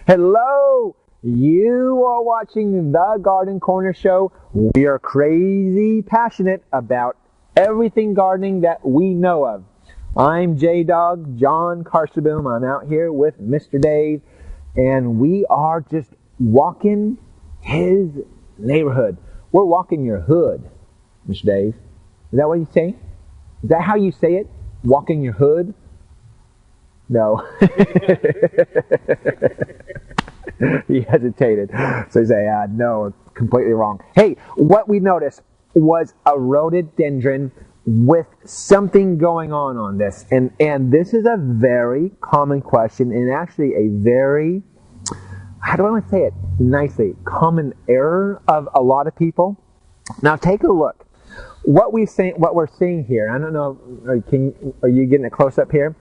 Hello! You are watching the Garden Corner Show. We are crazy passionate about everything gardening that we know of. I'm J-Dog, Jonn Karsseboom. I'm out here with Mr. Dave, and we are just walking his neighborhood. We're walking your hood, Mr. Dave. Is that what you say? Is that how you say it? Walking your hood? No. He hesitated. So he said, no, completely wrong. Hey, what we noticed was a rhododendron with something going on this. And this is a very common question, and actually a very, how do I want to say it nicely, common error of a lot of people. Now take a look. What we're seeing here, I don't know, are you getting a close up here?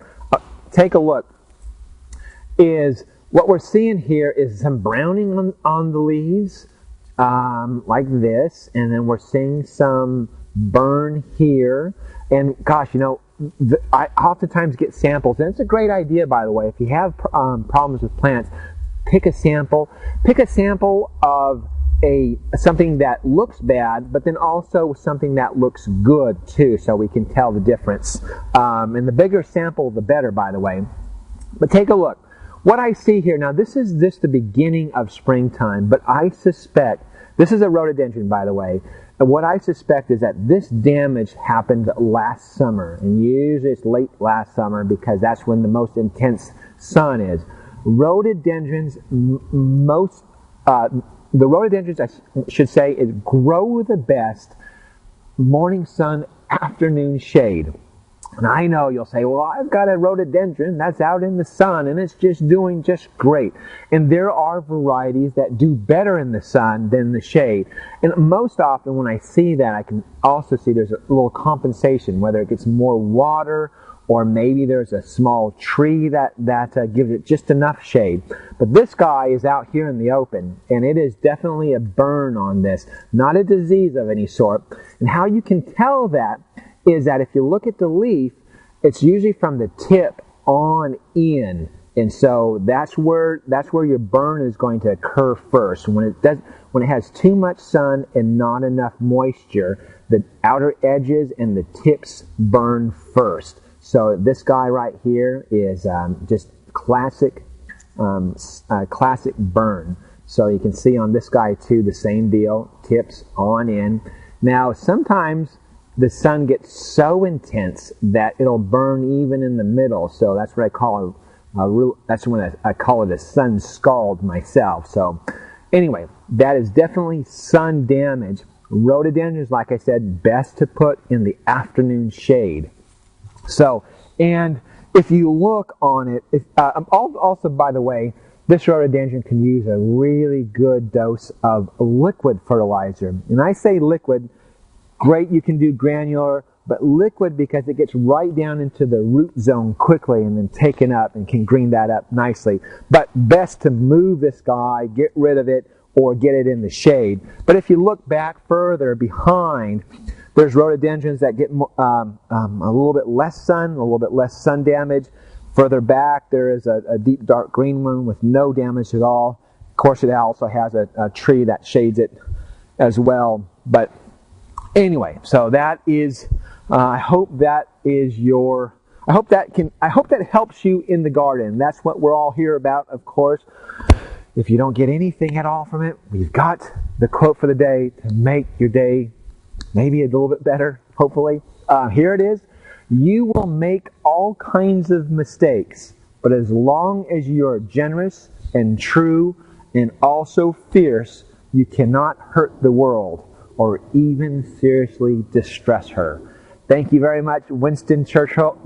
Take a look. What we're seeing here is some browning on the leaves, like this, and then we're seeing some burn here. And gosh, you know, I oftentimes get samples, and it's a great idea, by the way. If you have problems with plants, pick a sample. Pick a sample of something that looks bad, but then also something that looks good too, so we can tell the difference. And the bigger sample, the better, by the way. But take a look. What I see here, now this is the beginning of springtime, but I suspect, this is a rhododendron, by the way, and what I suspect is that this damage happened last summer, and usually it's late last summer because that's when the most intense sun is. Rhododendrons, the rhododendrons, I should say, grow the best morning sun, afternoon shade. And I know you'll say, well, I've got a rhododendron that's out in the sun and it's just doing just great. And there are varieties that do better in the sun than the shade. And most often when I see that, I can also see there's a little compensation, whether it gets more water or maybe there's a small tree that gives it just enough shade. But this guy is out here in the open, and it is definitely a burn on this, not a disease of any sort. And how you can tell that is that if you look at the leaf, it's usually from the tip on in. And so that's where your burn is going to occur first. When it has too much sun and not enough moisture, the outer edges and the tips burn first. So this guy right here is just classic burn. So you can see on this guy too, the same deal, tips on in. Now sometimes the sun gets so intense that it'll burn even in the middle. So that's what I call that's when I call it a sun scald myself. So anyway, that is definitely sun damage. Rhododendrons, like I said, best to put in the afternoon shade. So, and if you look on it, also, by the way, this rhododendron can use a really good dose of liquid fertilizer. And I say liquid, great, you can do granular, but liquid because it gets right down into the root zone quickly and then taken up and can green that up nicely. But best to move this guy, get rid of it, or get it in the shade. But if you look back further behind, there's rhododendrons that get a little bit less sun, a little bit less sun damage. Further back, there is a deep dark green one with no damage at all. Of course, it also has a tree that shades it as well. But anyway, so that is, I hope that helps you in the garden. That's what we're all here about, of course. If you don't get anything at all from it, we've got the quote for the day to make your day maybe a little bit better, hopefully. Here it is. You will make all kinds of mistakes, but as long as you're generous and true and also fierce, you cannot hurt the world or even seriously distress her. Thank you very much, Winston Churchill.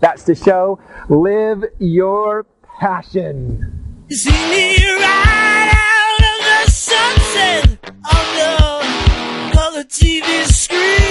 That's the show. Live your passion. You see me right out of the sunset on the color TV screen.